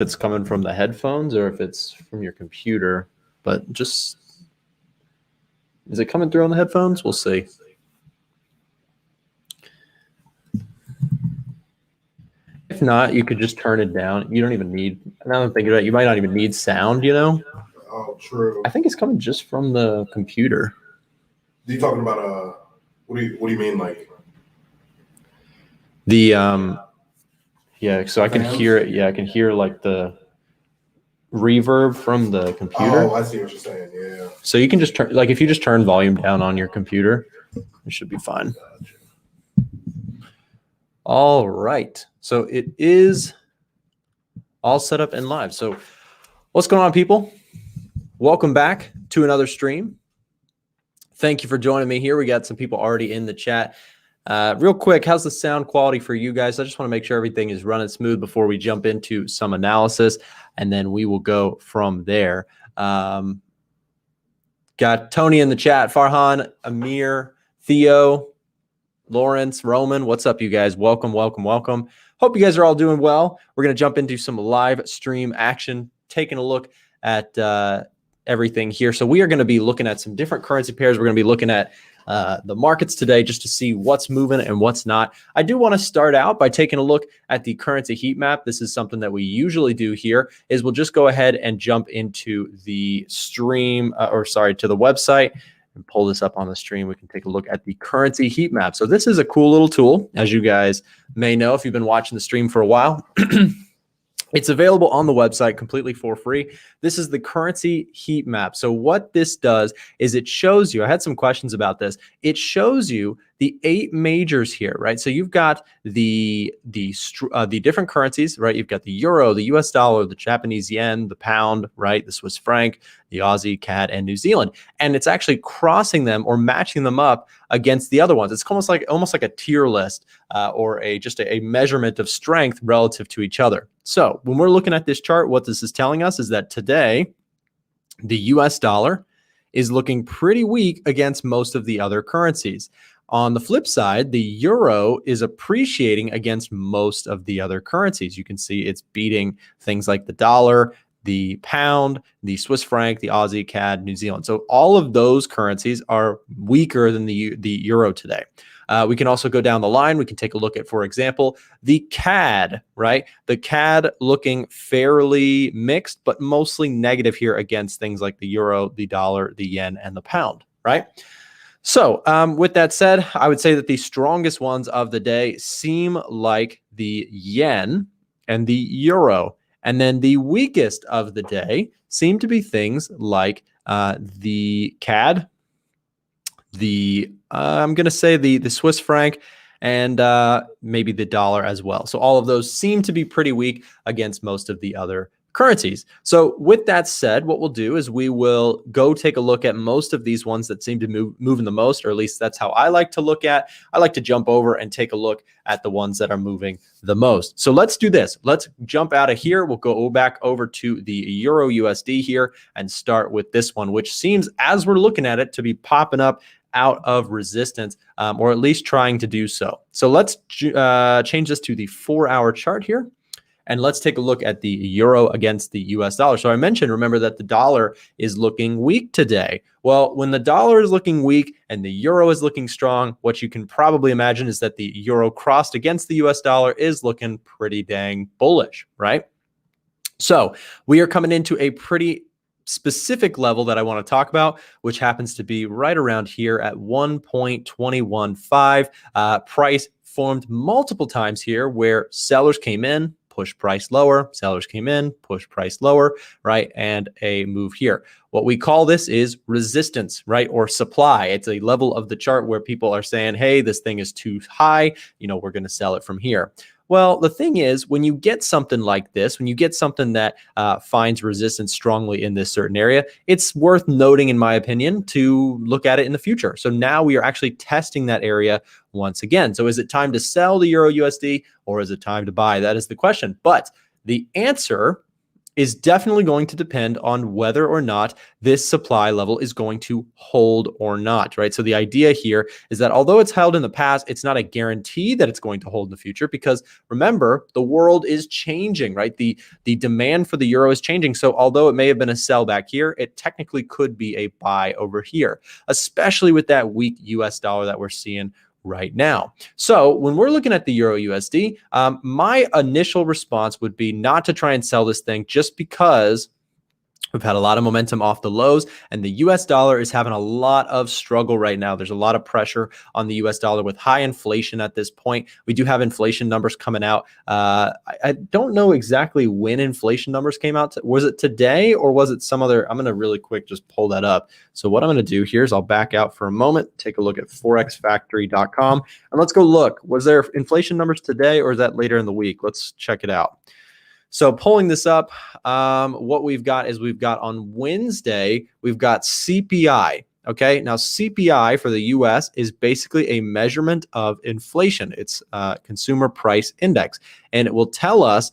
it's coming from the headphones or if it's from your computer, but just, is it coming through on the headphones? We'll see. If not, you could just turn it down. You don't even need, now I'm thinking about it, you might not even need sound, you know? Oh, true. I think it's coming just from the computer. Are you talking about, what do you mean, like? The, yeah, so I can hear it. Yeah, I can hear like the reverb from the computer. Oh, I see what you're saying. Yeah. So you can just turn, like if you just turn volume down on your computer, it should be fine. All right. So it is all set up and live. So what's going on, people? Welcome back to another stream. Thank you for joining me here. We got some people already in the chat. Real quick, how's the sound quality for you guys? I just want to make sure everything is running smooth before we jump into some analysis, and then we will go from there. Got Tony in the chat, Farhan, Amir, Theo, Lawrence, Roman. What's up, you guys? Welcome, welcome, welcome. Hope you guys are all doing well. We're going to jump into some live stream action, taking a look at everything here. So we are going to be looking at some different currency pairs. We're going to be looking at the markets today just to see what's moving and what's not. I do want to start out by taking a look at the currency heat map. This is something that we usually do here, is we'll just go ahead and jump into the stream, to the website and pull this up on the stream. We can take a look at the currency heat map. So this is a cool little tool, as you guys may know if you've been watching the stream for a while. It's available on the website completely for free. This is the currency heat map. So what this does is it shows you, I had some questions about this. It shows you the 8 majors here, right? So you've got the different currencies, right? You've got the euro, the US dollar, the Japanese yen, the pound, right? The Swiss franc, the Aussie, CAD, and New Zealand. And it's actually crossing them or matching them up against the other ones. It's almost like a tier list or just a measurement of strength relative to each other. So when we're looking at this chart, what this is telling us is that today, the US dollar is looking pretty weak against most of the other currencies. On the flip side, the euro is appreciating against most of the other currencies. You can see it's beating things like the dollar, the pound, the Swiss franc, the Aussie, CAD, New Zealand. So all of those currencies are weaker than the euro today. We can also go down the line. We can take a look at, for example, the CAD, right? The CAD looking fairly mixed, but mostly negative here against things like the euro, the dollar, the yen, and the pound, right? So with that said, I would say that the strongest ones of the day seem like the yen and the euro. And then the weakest of the day seem to be things like the CAD, I'm going to say the Swiss franc, and maybe the dollar as well. So all of those seem to be pretty weak against most of the other currencies. So with that said, what we'll do is we will go take a look at most of these ones that seem to moving the most, or at least that's how I like to look at. I like to jump over and take a look at the ones that are moving the most. So let's do this. Let's jump out of here. We'll go back over to the Euro USD here and start with this one, which seems, as we're looking at it, to be popping up out of resistance, or at least trying to do so. So let's change this to the 4-hour chart here. And let's take a look at the euro against the US dollar. So I mentioned, remember, that the dollar is looking weak today. Well, when the dollar is looking weak and the euro is looking strong, what you can probably imagine is that the euro crossed against the US dollar is looking pretty dang bullish, right? So we are coming into a pretty specific level that I want to talk about, which happens to be right around here at 1.215. Price formed multiple times here where sellers came in, push price lower, sellers came in, push price lower, right? And a move here. What we call this is resistance, right? Or supply. It's a level of the chart where people are saying, hey, this thing is too high, we're going to sell it from here. Well, the thing is, when you get something like this, when you get something that finds resistance strongly in this certain area, it's worth noting, in my opinion, to look at it in the future. So now we are actually testing that area once again. So is it time to sell the Euro USD or is it time to buy? That is the question. But the answer is definitely going to depend on whether or not this supply level is going to hold or not, right? So the idea here is that although it's held in the past, it's not a guarantee that it's going to hold in the future, because remember, the world is changing, right? The demand for the euro is changing. So although it may have been a sell back here, it technically could be a buy over here, especially with that weak US dollar that we're seeing right now. So when we're looking at the Euro USD, my initial response would be not to try and sell this thing just because we've had a lot of momentum off the lows, and the US dollar is having a lot of struggle right now. There's a lot of pressure on the US dollar with high inflation at this point. We do have inflation numbers coming out. I don't know exactly when inflation numbers came out. Was it today or was it some other? I'm going to really quick just pull that up. So what I'm going to do here is I'll back out for a moment, take a look at forexfactory.com, and let's go look. Was there inflation numbers today or is that later in the week? Let's check it out. So pulling this up, what we've got is we've got on Wednesday, we've got CPI. Okay, now CPI for the US is basically a measurement of inflation. It's consumer price index, and it will tell us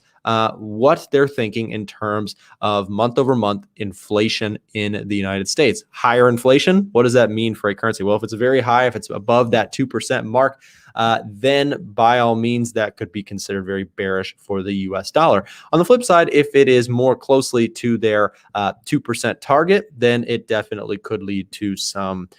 what they're thinking in terms of month over month inflation in the United States. Higher inflation, what does that mean for a currency? Well, if it's very high, if it's above that 2% mark, then by all means, that could be considered very bearish for the US dollar. On the flip side, if it is more closely to their 2% target, then it definitely could lead to some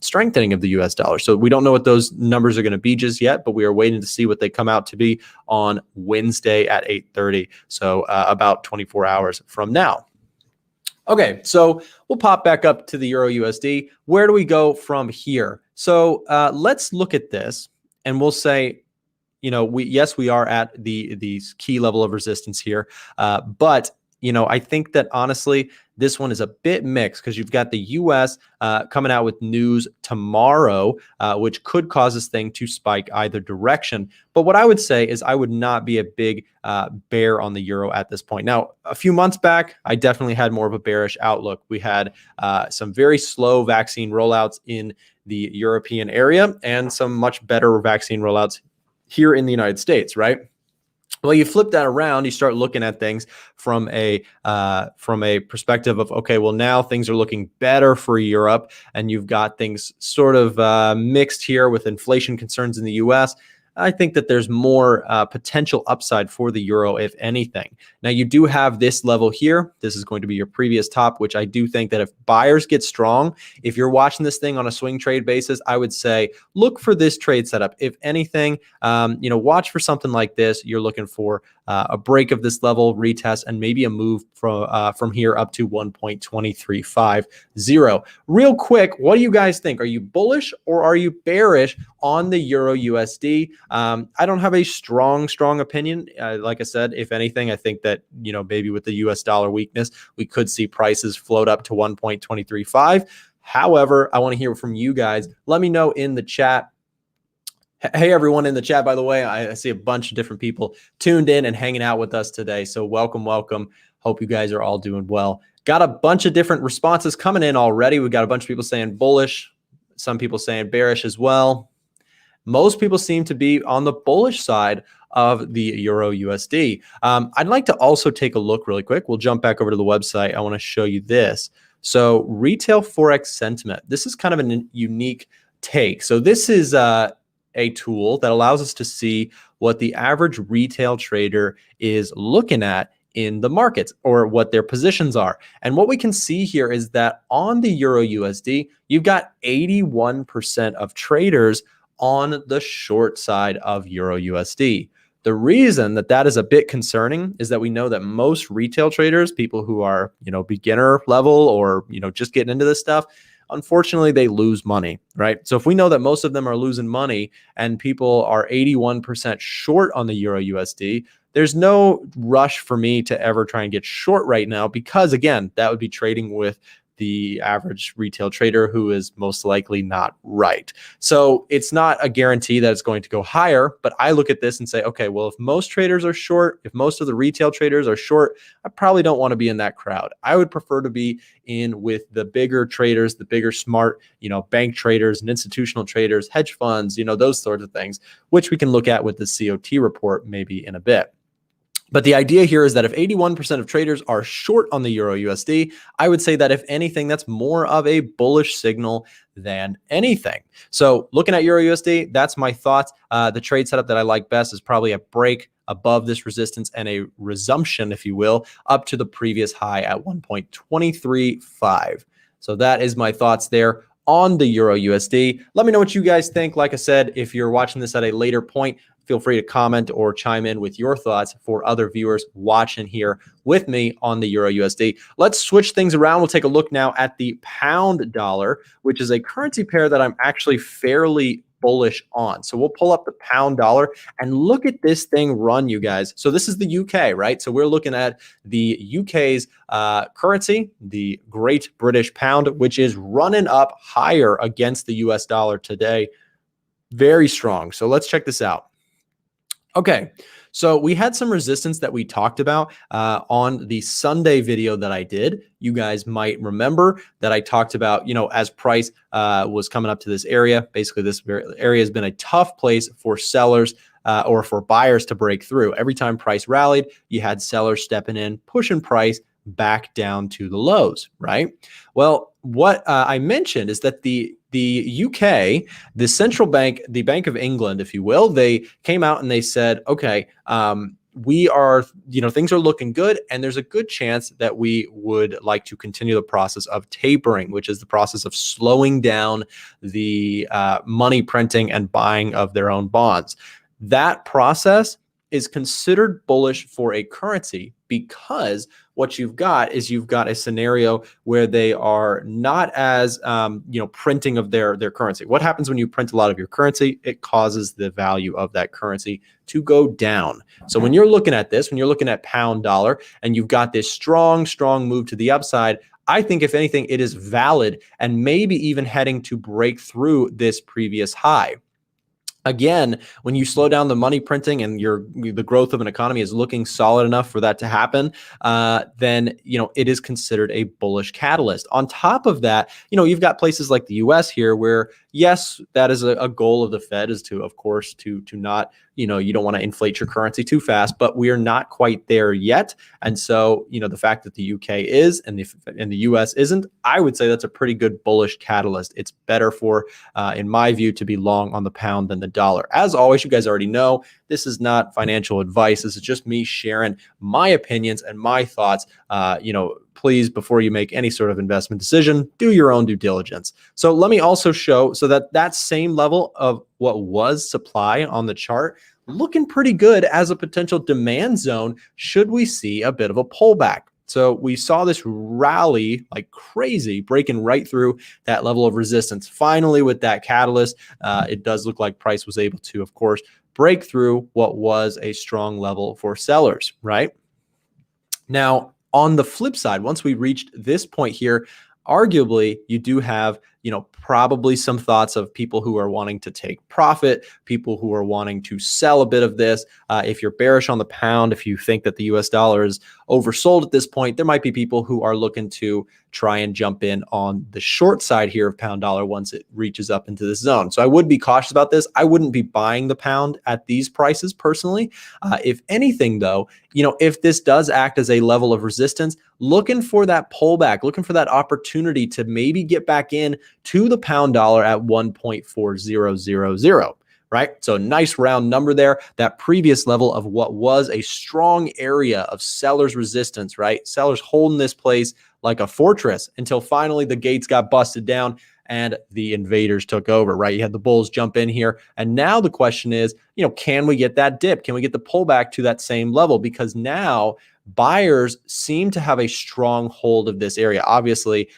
strengthening of the US dollar. So we don't know what those numbers are going to be just yet, but we are waiting to see what they come out to be on Wednesday at 8:30. So about 24 hours from now. Okay, so we'll pop back up to the Euro USD. Where do we go from here? So let's look at this and we'll say, you know, we are at the key level of resistance here, but you know, I think that honestly, this one is a bit mixed because you've got the U.S. Coming out with news tomorrow, which could cause this thing to spike either direction. But what I would say is I would not be a big bear on the euro at this point. Now, a few months back, I definitely had more of a bearish outlook. We had some very slow vaccine rollouts in the European area and some much better vaccine rollouts here in the United States, right? Well, you flip that around, you start looking at things from a perspective of, okay, well, now things are looking better for Europe, and you've got things sort of mixed here with inflation concerns in the U.S. I think that there's more potential upside for the euro, if anything. Now, you do have this level here. This is going to be your previous top, which I do think that if buyers get strong, if you're watching this thing on a swing trade basis, I would say look for this trade setup. If anything, you know, watch for something like this. You're looking for a break of this level, retest, and maybe a move from here up to 1.23550. Real quick, what do you guys think? Are you bullish or are you bearish on the Euro USD? I don't have a strong opinion. Like I said, if anything, I think that, you know, maybe with the US dollar weakness, we could see prices float up to 1.235. However, I want to hear from you guys. Let me know in the chat. Hey, everyone in the chat, by the way, I see a bunch of different people tuned in and hanging out with us today. So welcome. Hope you guys are all doing well. Got a bunch of different responses coming in already. We've got a bunch of people saying bullish, some people saying bearish as well. Most people seem to be on the bullish side of the Euro USD. I'd like to also take a look really quick. We'll jump back over to the website. I want to show you this. So retail Forex sentiment. This is kind of a unique take. So this is a tool that allows us to see what the average retail trader is looking at in the markets or what their positions are. And what we can see here is that on the Euro USD, you've got 81% of traders on the short side of Euro USD. The reason that that is a bit concerning is that we know that most retail traders, people who are, you know, beginner level or, you know, just getting into this stuff, unfortunately, they lose money, right? So if we know that most of them are losing money and people are 81% short on the Euro USD, there's no rush for me to ever try and get short right now because, again, that would be trading with the average retail trader who is most likely not right. So it's not a guarantee that it's going to go higher, but I look at this and say, okay, well, if most traders are short, if most of the retail traders are short, I probably don't want to be in that crowd. I would prefer to be in with the bigger traders, the bigger smart, you know, bank traders and institutional traders, hedge funds, you know, those sorts of things, which we can look at with the COT report maybe in a bit. But the idea here is that if 81% of traders are short on the Euro USD, I would say that if anything, that's more of a bullish signal than anything. So looking at Euro USD, that's my thoughts. The trade setup that I like best is probably a break above this resistance and a resumption, if you will, up to the previous high at 1.235. So that is my thoughts there on the Euro USD. Let me know what you guys think. Like I said, if you're watching this at a later point, feel free to comment or chime in with your thoughts for other viewers watching here with me on the Euro USD. Let's switch things around. We'll take a look now at the pound dollar, which is a currency pair that I'm actually fairly bullish on. So we'll pull up the pound dollar and look at this thing run, you guys. So this is the UK, right? So we're looking at the UK's currency, the Great British Pound, which is running up higher against the US dollar today. Very strong. So let's check this out. Okay, so we had some resistance that we talked about on the Sunday video that I did. You guys might remember that I talked about, as price was coming up to this area, basically this area has been a tough place for sellers or for buyers to break through. Every time price rallied, you had sellers stepping in, pushing price back down to the lows, right? Well, what I mentioned is that the UK, the central bank, the Bank of England, if you will, they came out and they said, okay, we are, things are looking good, and there's a good chance that we would like to continue the process of tapering, which is the process of slowing down the money printing and buying of their own bonds. That process is considered bullish for a currency because what you've got is you've got a scenario where they are not as printing of their currency. What happens when you print a lot of your currency? It causes the value of that currency to go down. So when you're looking at this, when you're looking at pound dollar and you've got this strong move to the upside, I think if anything, it is valid and maybe even heading to break through this previous high. Again, when you slow down the money printing and the growth of an economy is looking solid enough for that to happen, then it is considered a bullish catalyst. On top of that, you've got places like the US here where, yes, that is a goal of the Fed, is to, of course, to not, you don't want to inflate your currency too fast, but we are not quite there yet. And so, the fact that the UK is and the US isn't, I would say that's a pretty good bullish catalyst. It's better for, in my view, to be long on the pound than the dollar. As always, you guys already know, this is not financial advice. This is just me sharing my opinions and my thoughts. Please, before you make any sort of investment decision, do your own due diligence. So let me also show, so that same level of what was supply on the chart, looking pretty good as a potential demand zone should we see a bit of a pullback. So we saw this rally like crazy, breaking right through that level of resistance. Finally, with that catalyst, it does look like price was able to, of course, break through what was a strong level for sellers, right? Now, on the flip side, once we reached this point here, arguably, you do have, probably some thoughts of people who are wanting to take profit, people who are wanting to sell a bit of this. If you're bearish on the pound, if you think that the US dollar is oversold at this point, there might be people who are looking to try and jump in on the short side here of pound dollar once it reaches up into this zone. So I would be cautious about this. I wouldn't be buying the pound at these prices personally. If anything, though, if this does act as a level of resistance, looking for that pullback, looking for that opportunity to maybe get back in to the pound dollar at 1.4000, right? So nice round number there. That previous level of what was a strong area of sellers resistance, right? Sellers holding this place like a fortress until finally the gates got busted down and the invaders took over, right? You had the bulls jump in here. And now the question is, can we get that dip? Can we get the pullback to that same level? Because now buyers seem to have a strong hold of this area. Obviously,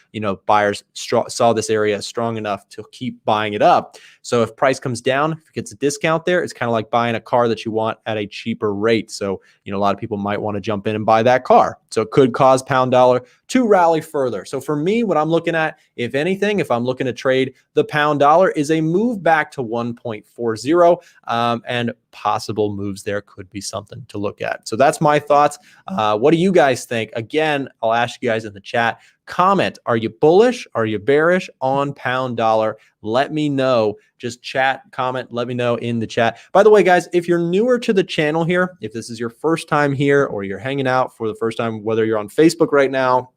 buyers saw this area strong enough to keep buying it up. So if price comes down, if it gets a discount there, it's kind of like buying a car that you want at a cheaper rate. So, a lot of people might want to jump in and buy that car. So it could cause pound dollar to rally further. So for me, what I'm looking at, if anything, if I'm looking to trade the pound dollar, is a move back to 1.40. And possible moves there could be something to look at. So that's my thoughts. What do you guys think? Again, I'll ask you guys in the chat. Comment, are you bullish? Are you bearish on pound dollar? Let me know. Just chat, comment, let me know in the chat. By the way, guys, if you're newer to the channel here, if this is your first time here or you're hanging out for the first time, whether you're on Facebook right now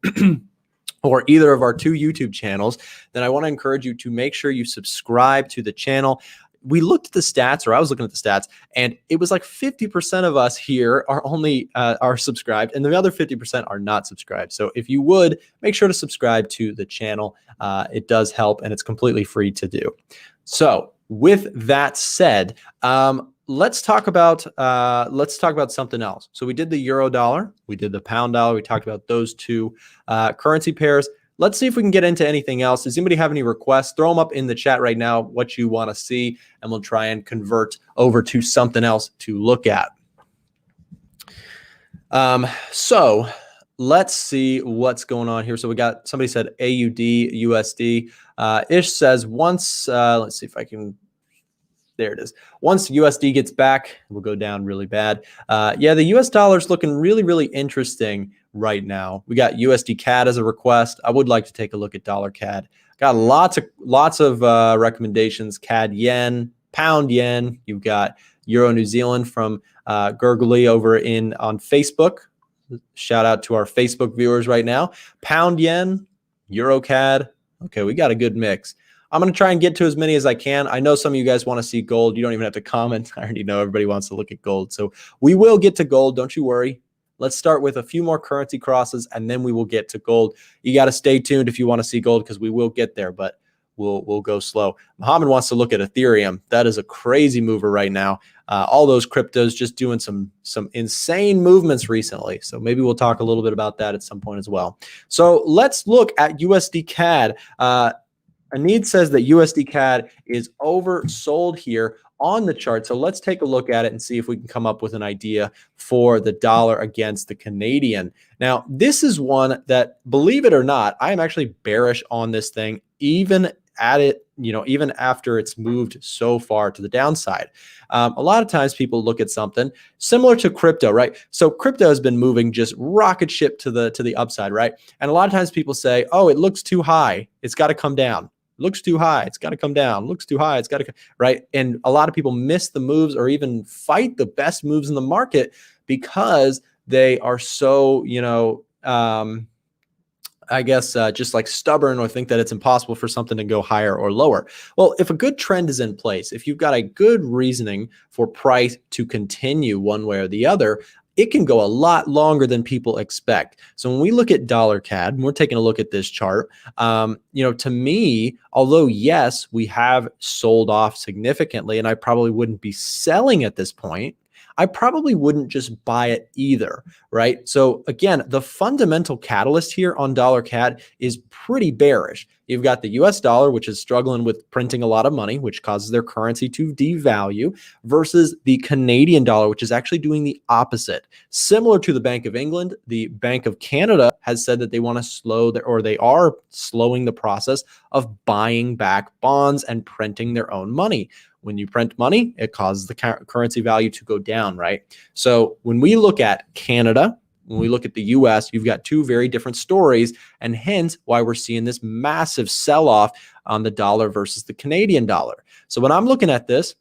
or either of our 2 YouTube channels, then I want to encourage you to make sure you subscribe to the channel. We looked at the stats, or I was looking at the stats, and it was like 50% of us here are only are subscribed, and the other 50% are not subscribed. So if you would, make sure to subscribe to the channel. It does help, and it's completely free to do. So with that said, let's talk about something else. So we did the euro dollar, we did the pound dollar, we talked about those two currency pairs. Let's see if we can get into anything else. Does anybody have any requests? Throw them up in the chat right now, what you want to see, and we'll try and convert over to something else to look at. So let's see what's going on here. So we got, somebody said AUD, USD. Ish says once, let's see if I can, there it is. Once USD gets back, we'll go down really bad. Yeah, the US dollar is looking really, really interesting right now. We got USD CAD as a request. I would like to take a look at dollar CAD. Got lots of recommendations. CAD yen, pound yen. You've got Euro New Zealand from Gurgly over on Facebook. Shout out to our Facebook viewers right now. Pound yen, Euro CAD. Okay, we got a good mix. I'm going to try and get to as many as I can. I know some of you guys want to see gold. You don't even have to comment. I already know everybody wants to look at gold. So we will get to gold. Don't you worry. Let's start with a few more currency crosses, and then we will get to gold. You got to stay tuned if you want to see gold, because we will get there, but we'll go slow. Muhammad wants to look at Ethereum. That is a crazy mover right now. All those cryptos just doing some insane movements recently. So maybe we'll talk a little bit about that at some point as well. So let's look at USD CAD. Anid says that USD CAD is oversold here on the chart. So let's take a look at it and see if we can come up with an idea for the dollar against the Canadian. Now, this is one that, believe it or not, I am actually bearish on this thing, even after it's moved so far to the downside. A lot of times people look at something similar to crypto, right? So crypto has been moving just rocket ship to the upside, right? And a lot of times people say, oh, it looks too high, it's got to come down. Looks too high, it's got to come down. Looks too high, it's got to come, right? And a lot of people miss the moves or even fight the best moves in the market because they are so, I guess, just like stubborn, or think that it's impossible for something to go higher or lower. Well, if a good trend is in place, if you've got a good reasoning for price to continue one way or the other, it can go a lot longer than people expect. So when we look at dollar CAD, and we're taking a look at this chart, to me, although yes, we have sold off significantly, and I probably wouldn't be selling at this point, I probably wouldn't just buy it either, right? So again, the fundamental catalyst here on dollar CAD is pretty bearish. You've got the US dollar, which is struggling with printing a lot of money, which causes their currency to devalue, versus the Canadian dollar, which is actually doing the opposite. Similar to the Bank of England, the Bank of Canada has said that they want to they are slowing the process of buying back bonds and printing their own money. When you print money, it causes the currency value to go down, right? So when we look at Canada, when we look at the US, you've got two very different stories, and hence why we're seeing this massive sell-off on the dollar versus the Canadian dollar. So when I'm looking at this,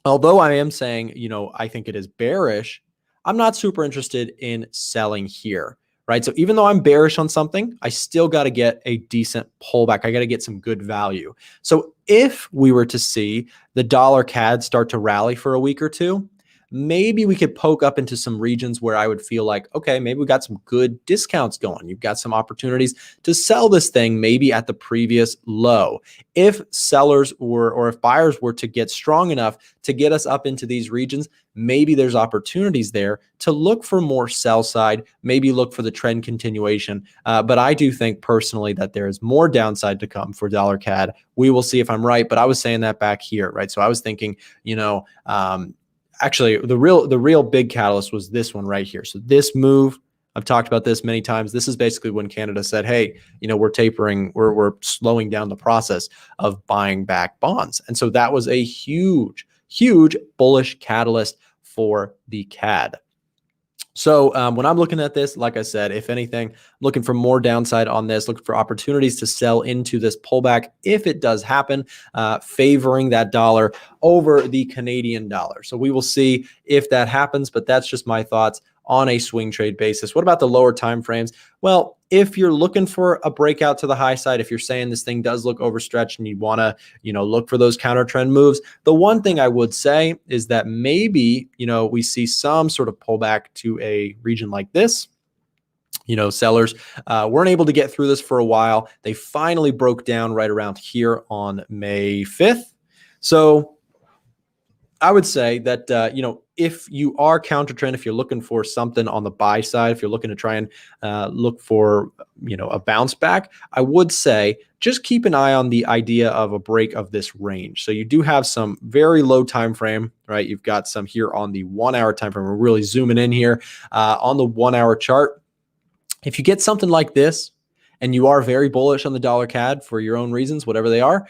although I am saying, I think it is bearish, I'm not super interested in selling here, right? So even though I'm bearish on something, I still got to get a decent pullback. I got to get some good value. So if we were to see the dollar CAD start to rally for a week or two, maybe we could poke up into some regions where I would feel like, okay, maybe we got some good discounts going. You've got some opportunities to sell this thing maybe at the previous low. If sellers or if buyers were to get strong enough to get us up into these regions, maybe there's opportunities there to look for more sell side, maybe look for the trend continuation. But I do think personally that there is more downside to come for dollar CAD. We will see if I'm right, but I was saying that back here, right? So I was thinking, actually, the real big catalyst was this one right here. So this move, I've talked about this many times. This is basically when Canada said, hey, we're tapering, we're slowing down the process of buying back bonds. And so that was a huge huge bullish catalyst for the CAD. So when I'm looking at this, like I said, if anything, I'm looking for more downside on this, looking for opportunities to sell into this pullback if it does happen, favoring that dollar over the Canadian dollar. So we will see if that happens, but that's just my thoughts on a swing trade basis. What about the lower time frames? Well, if you're looking for a breakout to the high side, if you're saying this thing does look overstretched and you want to, look for those counter trend moves, the one thing I would say is that maybe, we see some sort of pullback to a region like this. Sellers weren't able to get through this for a while. They finally broke down right around here on May 5th. So I would say that, if you are counter trend, if you're looking for something on the buy side, if you're looking to try and look for, a bounce back, I would say just keep an eye on the idea of a break of this range. So you do have some very low time frame, right? You've got some here on the 1 hour time frame. We're really zooming in here on the 1 hour chart. If you get something like this, and you are very bullish on the dollar CAD for your own reasons, whatever they are,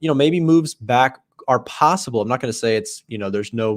maybe moves back are possible. I'm not going to say it's, there's no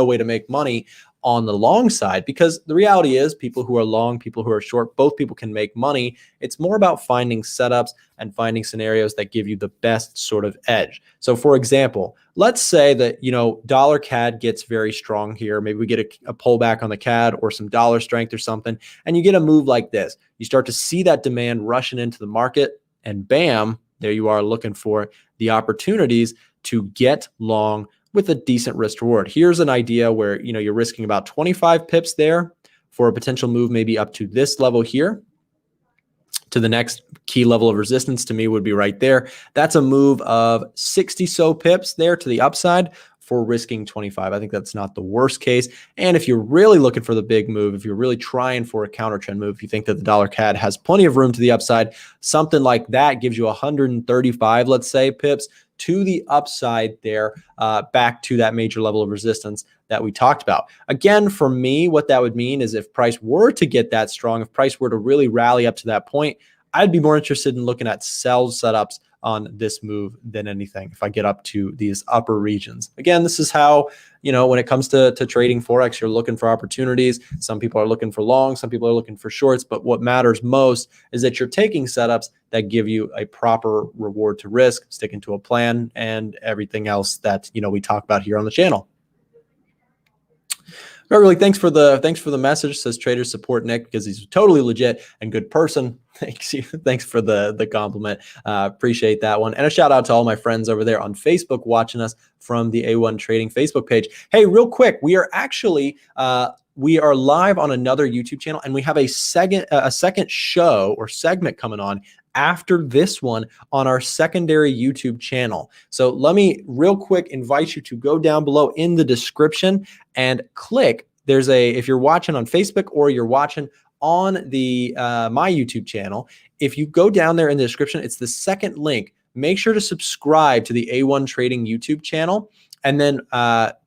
way to make money on the long side, because the reality is people who are long, people who are short, both people can make money. It's more about finding setups and finding scenarios that give you the best sort of edge. So for example, let's say that, dollar CAD gets very strong here. Maybe we get a pullback on the CAD or some dollar strength or something, and you get a move like this. You start to see that demand rushing into the market, and bam, there you are looking for the opportunities to get long with a decent risk reward. Here's an idea where, you're risking about 25 pips there for a potential move, maybe up to this level here. To the next key level of resistance to me would be right there. That's a move of 60 so pips there to the upside for risking 25. I think that's not the worst case. And if you're really looking for the big move, if you're really trying for a counter trend move, if you think that the dollar CAD has plenty of room to the upside, something like that gives you 135, let's say, pips to the upside there, back to that major level of resistance that we talked about. Again, for me, what that would mean is if price were to get that strong, if price were to really rally up to that point, I'd be more interested in looking at sell setups on this move than anything if I get up to these upper regions. Again, this is how, when it comes to trading Forex, you're looking for opportunities. Some people are looking for long, some people are looking for shorts, but what matters most is that you're taking setups that give you a proper reward to risk, sticking to a plan, and everything else that, we talk about here on the channel. Really, thanks for the message. Says traders support Nick because he's totally legit and good person. Thanks for the compliment. Appreciate that one. And a shout out to all my friends over there on Facebook watching us from the A1 Trading Facebook page. Hey, real quick, we are actually we are live on another YouTube channel, and we have a second show or segment coming on after this one on our secondary YouTube channel. So let me real quick invite you to go down below in the description and click. If you're watching on Facebook or you're watching on the my YouTube channel, if you go down there in the description, it's the second link. Make sure to subscribe to the A1 Trading YouTube channel, and then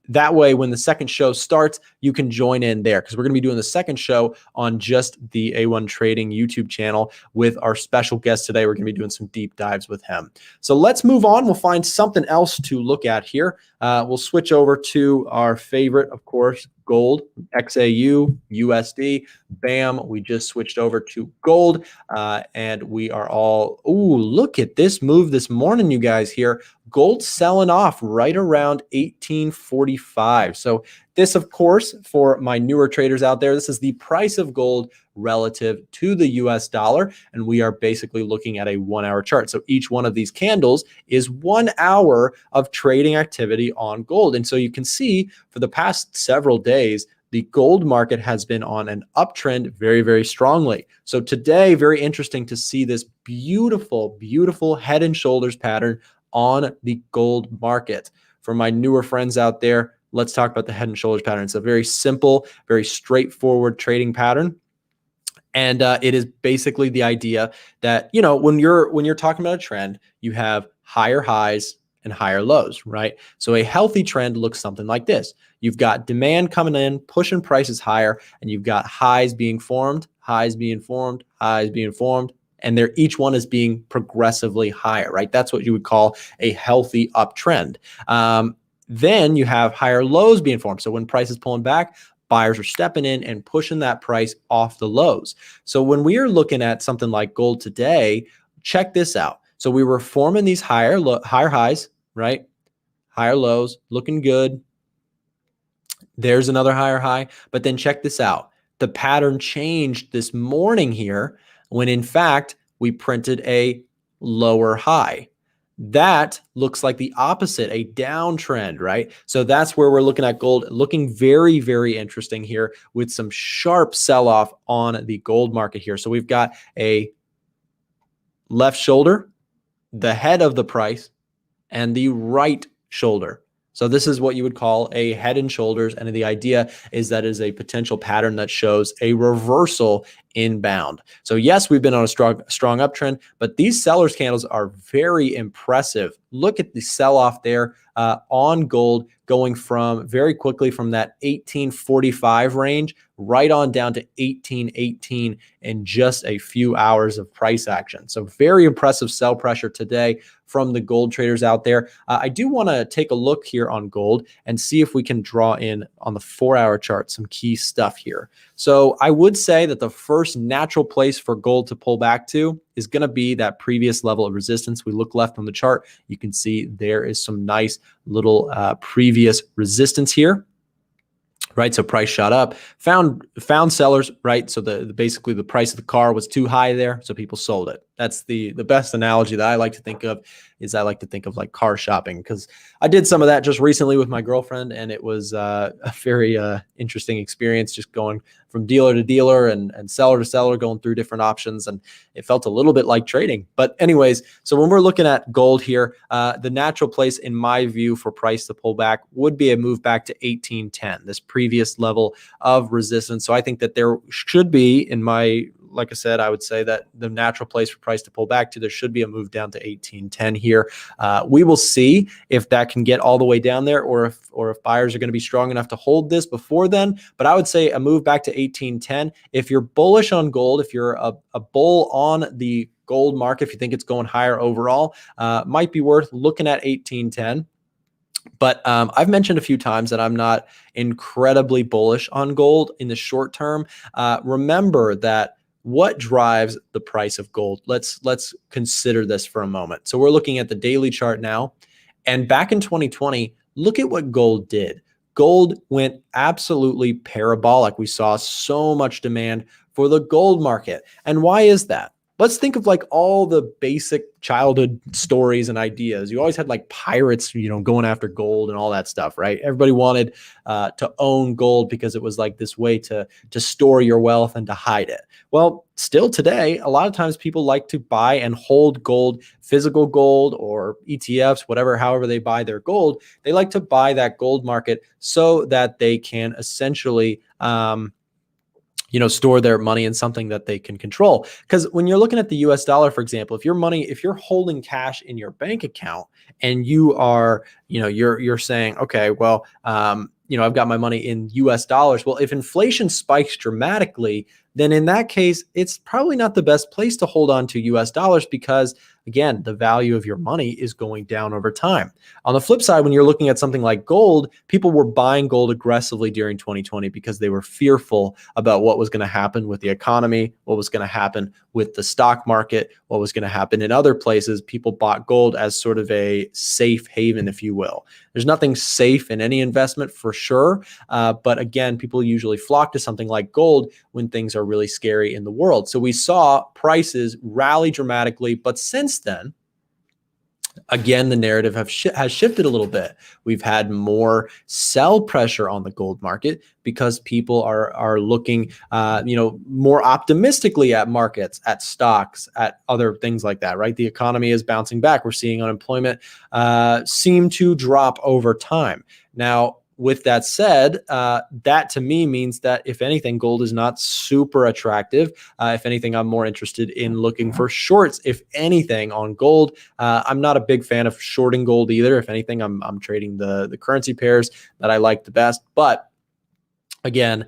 that way, when the second show starts, you can join in there, because we're going to be doing the second show on just the A1 Trading YouTube channel with our special guest today. We're going to be doing some deep dives with him. So let's move on. We'll find something else to look at here. We'll switch over to our favorite, of course, gold, XAU, USD. Bam, we just switched over to gold, and we are all, look at this move this morning, you guys here. Gold selling off right around 1845. So this, of course, for my newer traders out there, this is the price of gold relative to the US dollar. And we are basically looking at a 1 hour chart. So each one of these candles is 1 hour of trading activity on gold. And so you can see for the past several days, the gold market has been on an uptrend very, very strongly. So today, very interesting to see this beautiful, beautiful head and shoulders pattern on the gold market. For my newer friends out there, let's talk about the head and shoulders pattern. It's a very simple, very straightforward trading pattern. And it is basically the idea that, when you're talking about a trend, you have higher highs and higher lows, right? So a healthy trend looks something like this. You've got demand coming in, pushing prices higher, and you've got highs being formed, highs being formed, highs being formed, and each one is being progressively higher, right? That's what you would call a healthy uptrend. Then you have higher lows being formed. So when price is pulling back, buyers are stepping in and pushing that price off the lows. So when we are looking at something like gold today, check this out. So we were forming these higher highs, right? Higher lows, looking good. There's another higher high. But then check this out. The pattern changed this morning here when in fact we printed a lower high. That looks like the opposite, a downtrend, right? So that's where we're looking at gold, looking very, very interesting here with some sharp sell-off on the gold market here. So we've got a left shoulder, the head of the price, and the right shoulder. So this is what you would call a head and shoulders. And the idea is that is a potential pattern that shows a reversal inbound. So yes, we've been on a strong uptrend, but these sellers candles are very impressive. Look at the sell-off there on gold, going from very quickly from that 1845 range right on down to 1818 in just a few hours of price action. So very impressive sell pressure today from the gold traders out there. I do want to take a look here on gold and see if we can draw in on the 4-hour chart some key stuff here. So I would say that the first natural place for gold to pull back to is going to be that previous level of resistance. We look left on the chart, you can see there is some nice little previous resistance here. Right, so price shot up, found sellers, right? So basically the price of the car was too high there, so people sold it. That's the best analogy that I like to think of is I like to think of like car shopping, because I did some of that just recently with my girlfriend, and it was a very interesting experience, just going from dealer to dealer and seller to seller, going through different options, and it felt a little bit like trading. But anyways, so when we're looking at gold here, the natural place in my view for price to pull back would be a move back to 1810, this previous level of resistance. So I think that there should be, in my, like I said, I would say that the natural place for price to pull back to, there should be a move down to 1810 here. We will see if that can get all the way down there, or if buyers are going to be strong enough to hold this before then. But I would say a move back to 1810. If you're bullish on gold, if you're a bull on the gold market, if you think it's going higher overall, might be worth looking at 1810. But I've mentioned a few times that I'm not incredibly bullish on gold in the short term. Remember that what drives the price of gold? Let's consider this for a moment. So we're looking at the daily chart now. And back in 2020, look at what gold did. Gold went absolutely parabolic. We saw so much demand for the gold market. And why is that? Let's think of like all the basic childhood stories and ideas. You always had like pirates, going after gold and all that stuff, right? Everybody wanted to own gold because it was like this way to store your wealth and to hide it. Well, still today, a lot of times people like to buy and hold gold, physical gold or ETFs, however they buy their gold. They like to buy that gold market so that they can essentially store their money in something that they can control. Because when you're looking at the US dollar, for example, if you're holding cash in your bank account and you are, you're saying, okay, well, I've got my money in US dollars. Well, if inflation spikes dramatically, then in that case, it's probably not the best place to hold on to US dollars, because again, the value of your money is going down over time. On the flip side, when you're looking at something like gold, people were buying gold aggressively during 2020 because they were fearful about what was going to happen with the economy, what was going to happen with the stock market, what was going to happen in other places. People bought gold as sort of a safe haven, if you will. There's nothing safe in any investment for sure. But again, people usually flock to something like gold when things are really scary in the world. So we saw prices rally dramatically, but since then, again, the narrative has shifted a little bit. We've had more sell pressure on the gold market because people are looking, more optimistically at markets, at stocks, at other things like that, right? The economy is bouncing back. We're seeing unemployment seem to drop over time. Now, with that said, that to me means that if anything, gold is not super attractive. If anything, I'm more interested in looking for shorts, if anything, on gold. I'm not a big fan of shorting gold either. If anything, I'm trading the currency pairs that I like the best. But again,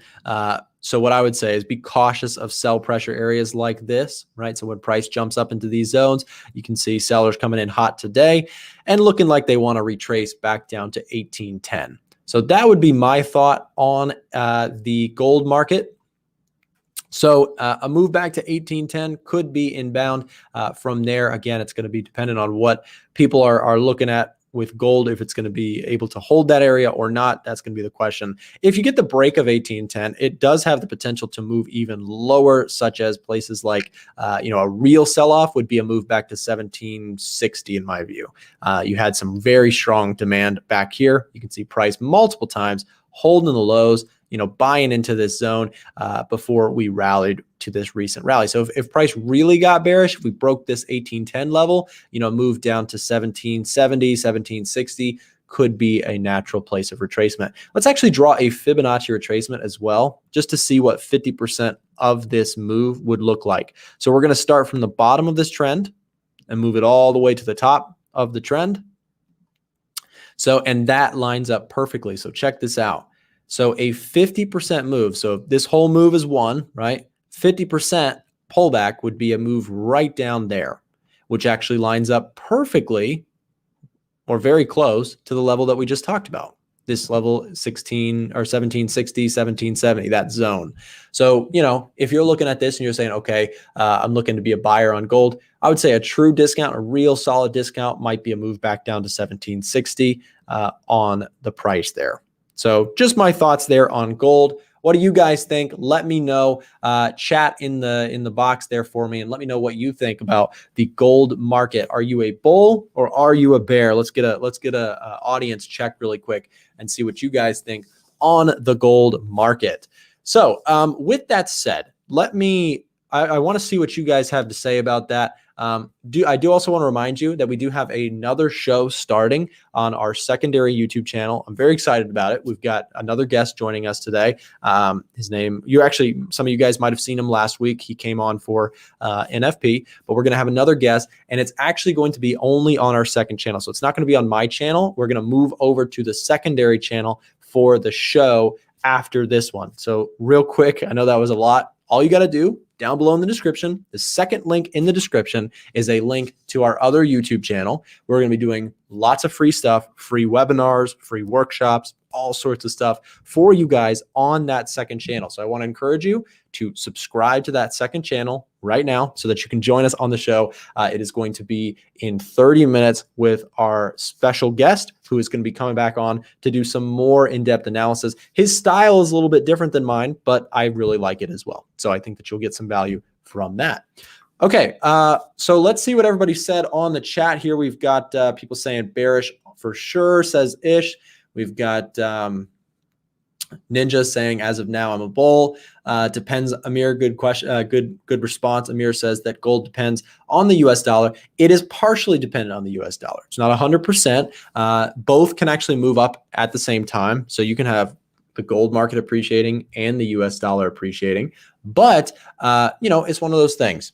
So what I would say is be cautious of sell pressure areas like this, right? So when price jumps up into these zones, you can see sellers coming in hot today and looking like they want to retrace back down to 1810. So that would be my thought on the gold market. So a move back to 1810 could be inbound. From there, again, it's going to be dependent on what people are looking at with gold, if it's going to be able to hold that area or not. That's going to be the question. If you get the break of 1810, it does have the potential to move even lower, such as places like, a real sell-off would be a move back to 1760 in my view. You had some very strong demand back here. You can see price multiple times holding the lows, buying into this zone before we rallied to this recent rally. So if price really got bearish, if we broke this 1810 level, moved down to 1770, 1760, could be a natural place of retracement. Let's actually draw a Fibonacci retracement as well, just to see what 50% of this move would look like. So we're going to start from the bottom of this trend and move it all the way to the top of the trend. So, and that lines up perfectly. So check this out. So a 50% move. So this whole move is one, right? 50% pullback would be a move right down there, which actually lines up perfectly or very close to the level that we just talked about. This level 16 or 1760, 1770, that zone. So, if you're looking at this and you're saying, okay, I'm looking to be a buyer on gold, I would say a true discount, a real solid discount might be a move back down to 1760 on the price there. So just my thoughts there on gold. What do you guys think? Let me know. Chat in the box there for me, and let me know what you think about the gold market. Are you a bull or are you a bear? Let's get a audience check really quick and see what you guys think on the gold market. So with that said, I want to see what you guys have to say about that. I do also want to remind you that we do have another show starting on our secondary YouTube channel. I'm very excited about it. We've got another guest joining us today. His name, some of you guys might have seen him last week. He came on for NFP, but we're going to have another guest, and it's actually going to be only on our second channel. So it's not going to be on my channel. We're going to move over to the secondary channel for the show after this one. So real quick, I know that was a lot. All you got to do down below in the description, the second link in the description is a link to our other YouTube channel. We're going to be doing lots of free stuff, free webinars, free workshops, all sorts of stuff for you guys on that second channel. So I want to encourage you to subscribe to that second channel right now so that you can join us on the show. It is going to be in 30 minutes with our special guest who is going to be coming back on to do some more in-depth analysis. His style is a little bit different than mine, but I really like it as well. So I think that you'll get some value from that. Okay, so let's see what everybody said on the chat here. We've got people saying bearish for sure, says Ish. We've got Ninja saying, as of now, I'm a bull. Depends, Amir. Good question. Good response. Amir says that gold depends on the US dollar. It is partially dependent on the US dollar. It's not 100%. Both can actually move up at the same time. So you can have the gold market appreciating and the US dollar appreciating. But, it's one of those things.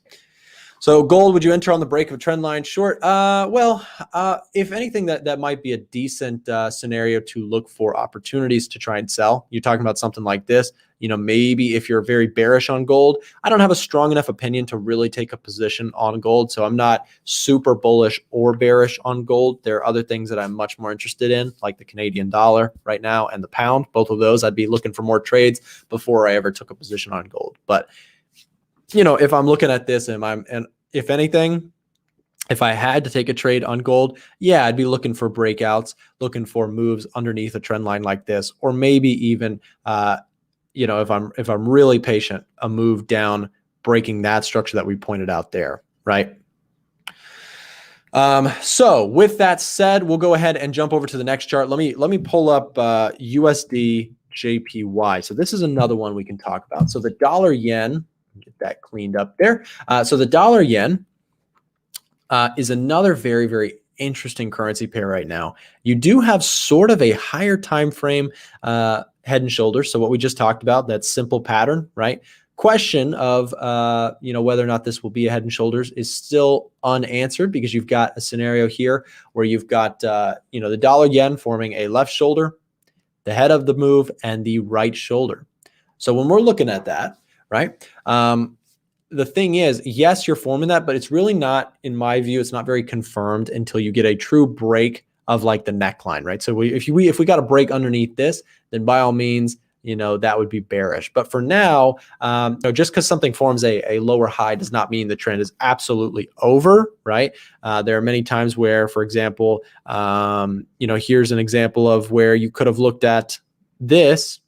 So gold, would you enter on the break of a trend line short? If anything, that might be a decent scenario to look for opportunities to try and sell. You're talking about something like this. Maybe if you're very bearish on gold, I don't have a strong enough opinion to really take a position on gold. So I'm not super bullish or bearish on gold. There are other things that I'm much more interested in, like the Canadian dollar right now and the pound. Both of those, I'd be looking for more trades before I ever took a position on gold. But if I'm looking at this and if anything, if I had to take a trade on gold, yeah, I'd be looking for breakouts, looking for moves underneath a trend line like this, or maybe even, if I'm really patient, a move down, breaking that structure that we pointed out there, right? So with that said, we'll go ahead and jump over to the next chart. Let me pull up USD JPY. So this is another one we can talk about. So the dollar yen. Get that cleaned up there. So the dollar yen is another very, very interesting currency pair right now. You do have sort of a higher time frame head and shoulders. So what we just talked about, that simple pattern, right? Question of whether or not this will be a head and shoulders is still unanswered, because you've got a scenario here where you've got the dollar yen forming a left shoulder, the head of the move, and the right shoulder. So when we're looking at that, right? The thing is, yes, you're forming that, but it's really not, in my view, it's not very confirmed until you get a true break of like the neckline, right? So if we got a break underneath this, then by all means, that would be bearish. But for now, just because something forms a lower high does not mean the trend is absolutely over, right? There are many times where, for example, here's an example of where you could have looked at this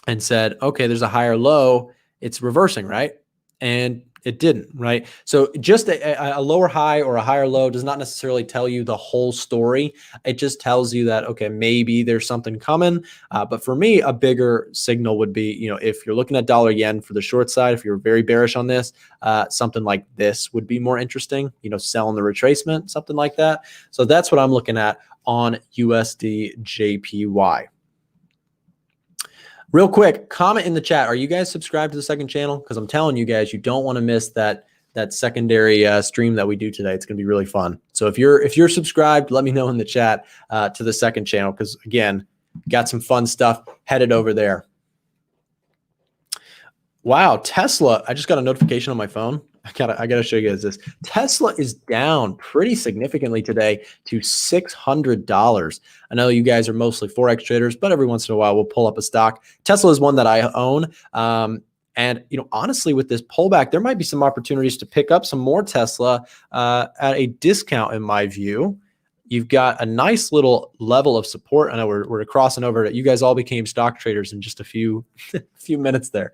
and said, okay, there's a higher low, it's reversing, right? And it didn't, right? So just a lower high or a higher low does not necessarily tell you the whole story. It just tells you that, okay, maybe there's something coming. But for me, a bigger signal would be, if you're looking at dollar yen for the short side, if you're very bearish on this, something like this would be more interesting, selling the retracement, something like that. So that's what I'm looking at on USD JPY. Real quick, comment in the chat. Are you guys subscribed to the second channel? Because I'm telling you guys, you don't want to miss that secondary stream that we do today. It's going to be really fun. So if you're subscribed, let me know in the chat to the second channel, because again, got some fun stuff headed over there. Wow, Tesla! I just got a notification on my phone. I gotta show you guys this. Tesla is down pretty significantly today to $600. I know you guys are mostly Forex traders, but every once in a while we'll pull up a stock. Tesla is one that I own. And honestly, with this pullback, there might be some opportunities to pick up some more Tesla at a discount, in my view. You've got a nice little level of support. I know we're crossing over to, you guys all became stock traders in just a few minutes there.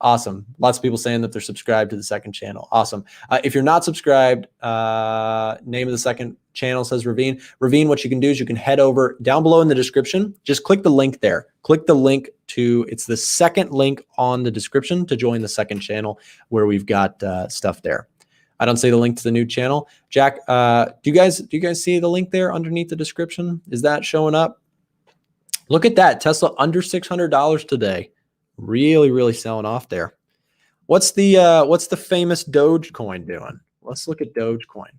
Awesome. Lots of people saying that they're subscribed to the second channel. Awesome. If you're not subscribed, name of the second channel says Ravine. Ravine, what you can do is you can head over down below in the description. Just click the link there. Click the link it's the second link on the description to join the second channel where we've got stuff there. I don't see the link to the new channel. Jack, do you guys see the link there underneath the description? Is that showing up? Look at that. Tesla under $600 today. Really, really selling off there. What's the famous Dogecoin doing? Let's look at Dogecoin.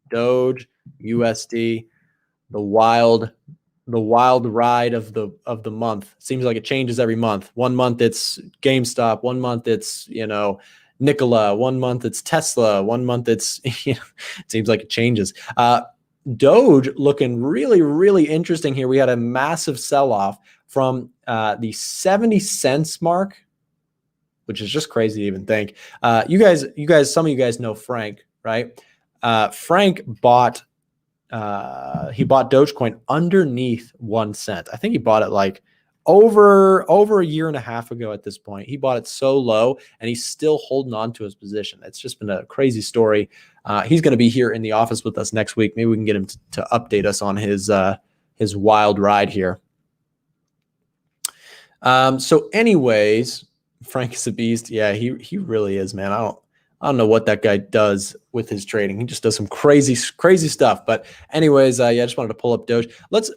Doge, USD, the wild ride of the month. Seems like it changes every month. One month it's GameStop, one month it's, Nikola, one month it's Tesla, one month it's, it seems like it changes. Doge looking really, really interesting here. We had a massive sell-off from the 70 cents mark, which is just crazy to even think. You guys, some of you guys know Frank, right? Frank bought Dogecoin underneath 1 cent. I think he bought it like over a year and a half ago at this point. He bought it so low and he's still holding on to his position. It's just been a crazy story. He's going to be here in the office with us next week. Maybe we can get him to update us on his wild ride here. So anyways, Frank is a beast. Yeah, he really is, man. I don't know what that guy does with his trading. He just does some crazy stuff. But anyways, yeah, I just wanted to pull up Doge.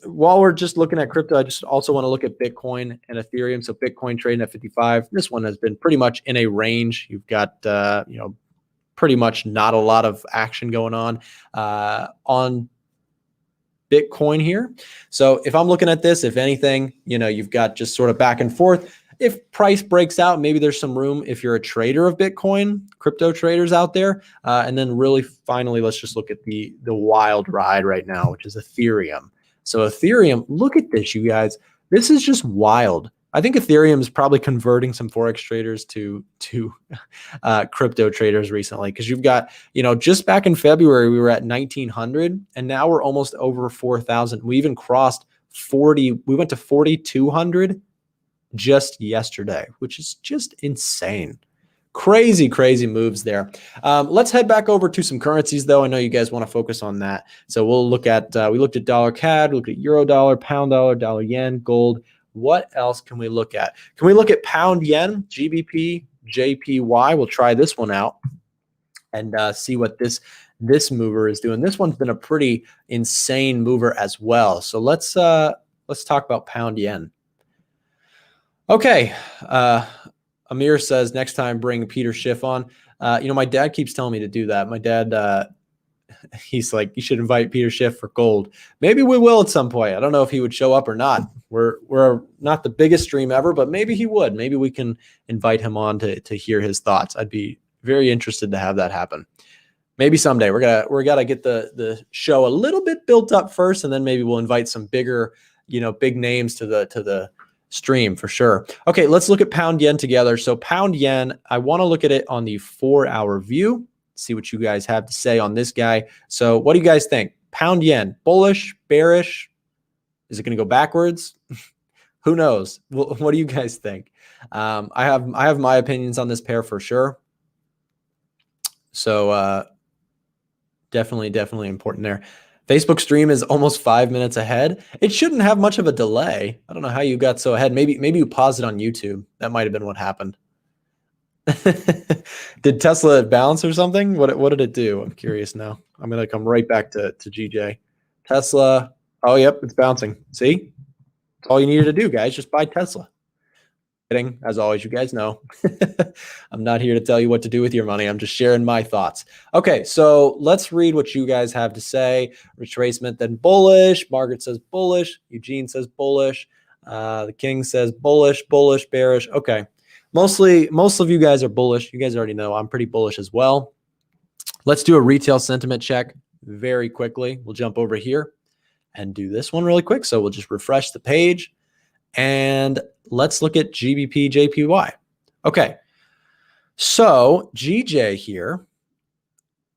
While we're just looking at crypto, I just also want to look at Bitcoin and Ethereum. So Bitcoin trading at 55. This one has been pretty much in a range. You've got, pretty much not a lot of action going on Bitcoin here. So if I'm looking at this, if anything, you've got just sort of back and forth. If price breaks out, maybe there's some room if you're a trader of Bitcoin, crypto traders out there. And then really finally, let's just look at the wild ride right now, which is Ethereum. So Ethereum, look at this, you guys. This is just wild. I think Ethereum is probably converting some Forex traders to crypto traders recently, because you've got, just back in February, we were at 1,900 and now we're almost over 4,000. We even crossed 40. We went to 4,200 just yesterday, which is just insane. Crazy moves there. Let's head back over to some currencies, though. I know you guys want to focus on that. So we'll look at, we looked at dollar CAD, we looked at euro dollar, pound dollar, dollar yen, gold. What else can we look at? Can we look at pound yen, GBP, JPY? We'll try this one out and see what this mover is doing. This one's been a pretty insane mover as well. So let's talk about pound yen. Okay, Amir says next time bring Peter Schiff on. My dad keeps telling me to do that. My dad he's like, you should invite Peter Schiff for gold. Maybe we will at some point. I don't know if he would show up or not. We're not the biggest stream ever, but maybe he would. Maybe we can invite him on to hear his thoughts. I'd be very interested to have that happen. Maybe someday we're gonna get the show a little bit built up first, and then maybe we'll invite some bigger, big names to the stream for sure. Okay, let's look at pound yen together. So pound yen, I want to look at it on the 4-hour view. See what you guys have to say on this guy. So what do you guys think? Pound yen, bullish, bearish? Is it going to go backwards? Who knows? What do you guys think? I have my opinions on this pair for sure. So definitely important there. Facebook stream is almost 5 minutes ahead. It shouldn't have much of a delay. I don't know how you got so ahead. Maybe you paused it on YouTube. That might have been what happened. Did Tesla bounce or something? What did it do? I'm curious now. I'm gonna come right back to GJ. Tesla. Oh, yep, it's bouncing. See? That's all you needed to do, guys. Just buy Tesla. As always, you guys know. I'm not here to tell you what to do with your money. I'm just sharing my thoughts. Okay, so let's read what you guys have to say. Retracement, then bullish. Margaret says bullish. Eugene says bullish. The King says bullish, bearish. Okay. Most of you guys are bullish. You guys already know I'm pretty bullish as well. Let's do a retail sentiment check very quickly. We'll jump over here and do this one really quick. So we'll just refresh the page and let's look at GBP JPY. Okay. So GJ here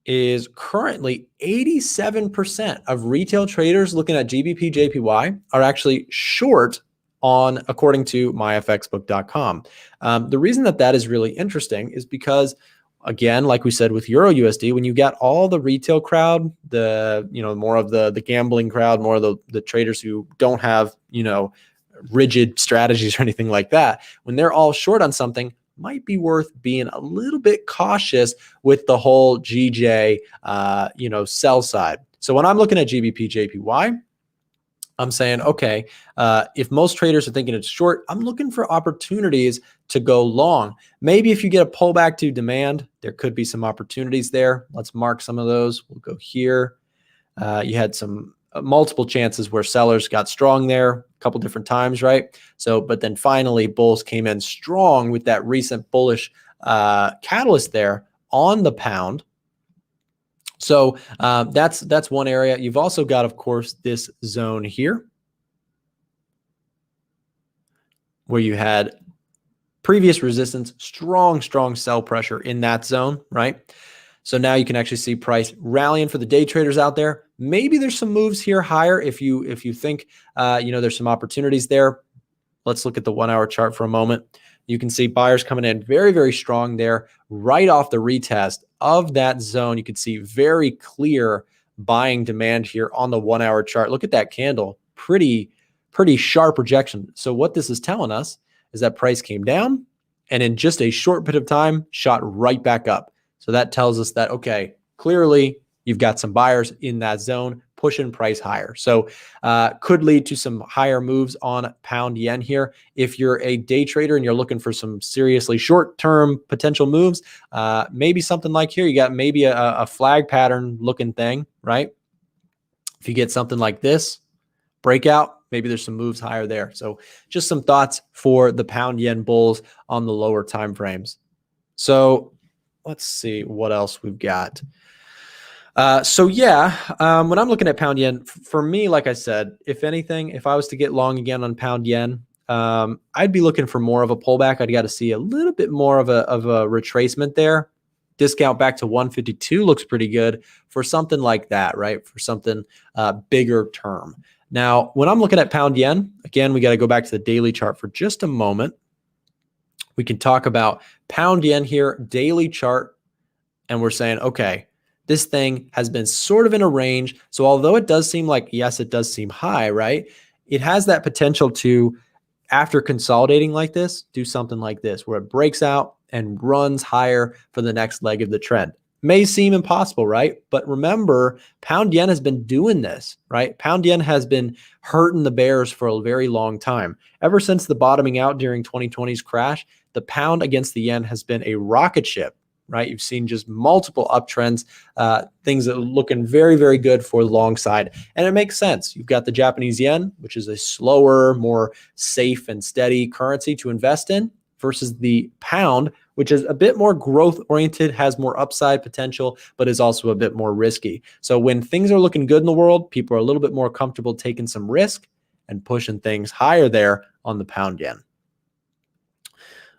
is currently 87% of retail traders looking at GBP JPY are actually short on, according to myfxbook.com. The reason that is really interesting is because, again, like we said with Euro USD, when you got all the retail crowd, more of the gambling crowd, more of the traders who don't have, rigid strategies or anything like that, when they're all short on something, might be worth being a little bit cautious with the whole GJ, sell side. So when I'm looking at GBP JPY, I'm saying, okay, if most traders are thinking it's short, I'm looking for opportunities to go long. Maybe if you get a pullback to demand, there could be some opportunities there. Let's mark some of those. We'll go here. You had some multiple chances where sellers got strong there a couple different times, right? So, but then finally, bulls came in strong with that recent bullish catalyst there on the pound. So that's one area. You've also got, of course, this zone here where you had previous resistance, strong sell pressure in that zone, right? So now you can actually see price rallying for the day traders out there. Maybe there's some moves here higher if you think there's some opportunities there. Let's look at the 1-hour chart for a moment. You can see buyers coming in very strong there right off the retest of that zone. You can see very clear buying demand here on the 1-hour chart. Look at that candle, pretty sharp rejection. So what this is telling us is that price came down and in just a short bit of time shot right back up. So that tells us that, okay, clearly you've got some buyers in that zone pushing price higher. So could lead to some higher moves on pound yen here. If you're a day trader and you're looking for some seriously short-term potential moves, maybe something like here, you got maybe a flag pattern looking thing, right? If you get something like this, breakout, maybe there's some moves higher there. So just some thoughts for the pound yen bulls on the lower time frames. So let's see what else we've got. When I'm looking at pound yen, for me, like I said, if anything, if I was to get long again on pound yen, I'd be looking for more of a pullback. I'd got to see a little bit more of a retracement there. Discount back to 152 looks pretty good for something like that, right? For something bigger term. Now, when I'm looking at pound yen, again, we got to go back to the daily chart for just a moment. We can talk about pound yen here, daily chart, and we're saying, okay, this thing has been sort of in a range. So although it does seem like, yes, it does seem high, right? It has that potential to, after consolidating like this, do something like this, where it breaks out and runs higher for the next leg of the trend. May seem impossible, right? But remember, pound yen has been doing this, right? Pound yen has been hurting the bears for a very long time. Ever since the bottoming out during 2020's crash, the pound against the yen has been a rocket ship. right? You've seen just multiple uptrends, things that are looking very, very good for the long side. And it makes sense. You've got the Japanese yen, which is a slower, more safe and steady currency to invest in, versus the pound, which is a bit more growth oriented, has more upside potential, but is also a bit more risky. So when things are looking good in the world, people are a little bit more comfortable taking some risk and pushing things higher there on the pound yen.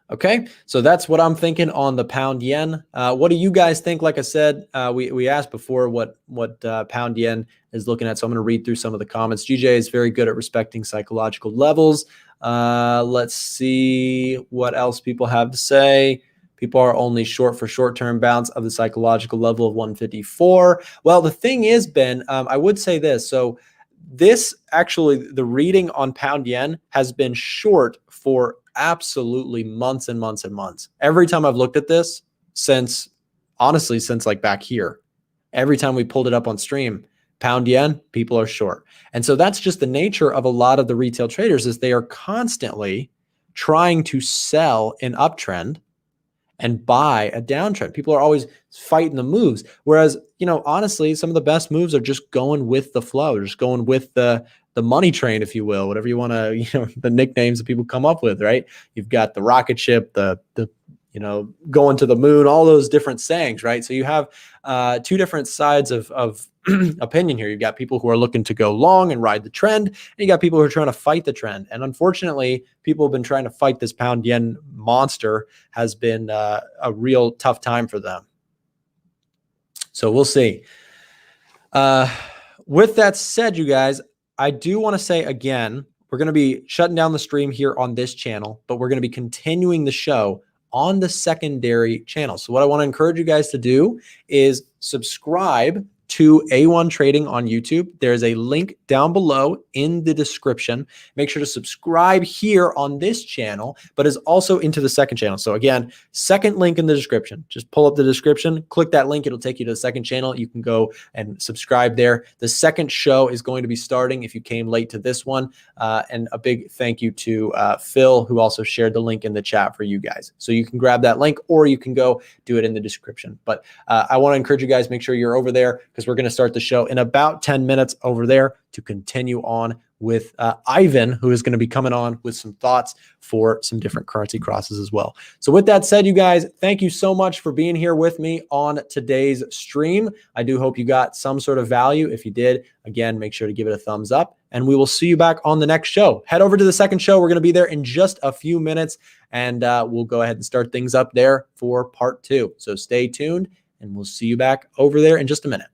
Okay, so that's what I'm thinking on the pound yen. What do you guys think? Like I said, we asked before what pound yen is looking at, so I'm going to read through some of the comments. GJ is very good at respecting psychological levels. Let's see what else people have to say. People are only short for short-term bounce of the psychological level of 154. Well, the thing is, Ben, I would say this. So this actually, the reading on pound yen has been short for absolutely months and months and months. Every time I've looked at this since like back here, every time we pulled it up on stream, pound yen, people are short. And so that's just the nature of a lot of the retail traders, is they are constantly trying to sell an uptrend and buy a downtrend. People are always fighting the moves. Whereas, honestly, some of the best moves are just going with the flow, just going with the money train, if you will, whatever you want to, the nicknames that people come up with, right? You've got the rocket ship, the going to the moon, all those different sayings, right? So you have two different sides of opinion here. You've got people who are looking to go long and ride the trend, and you got people who are trying to fight the trend. And unfortunately, people have been trying to fight this pound yen monster. Has been a real tough time for them. So we'll see. With that said, you guys, I do want to say again, we're going to be shutting down the stream here on this channel, but we're going to be continuing the show on the secondary channel. So what I want to encourage you guys to do is subscribe to A1 Trading on YouTube. There's a link down below in the description. Make sure to subscribe here on this channel, but is also into the second channel. So again, second link in the description. Just pull up the description, click that link. It'll take you to the second channel. You can go and subscribe there. The second show is going to be starting if you came late to this one. And a big thank you to Phil, who also shared the link in the chat for you guys. So you can grab that link, or you can go do it in the description. But I want to encourage you guys, make sure you're over there, because we're going to start the show in about 10 minutes over there to continue on with Ivan, who is going to be coming on with some thoughts for some different currency crosses as well. So with that said, you guys, thank you so much for being here with me on today's stream. I do hope you got some sort of value. If you did, again, make sure to give it a thumbs up, and we will see you back on the next show. Head over to the second show. We're going to be there in just a few minutes, and we'll go ahead and start things up there for part 2. So stay tuned, and we'll see you back over there in just a minute.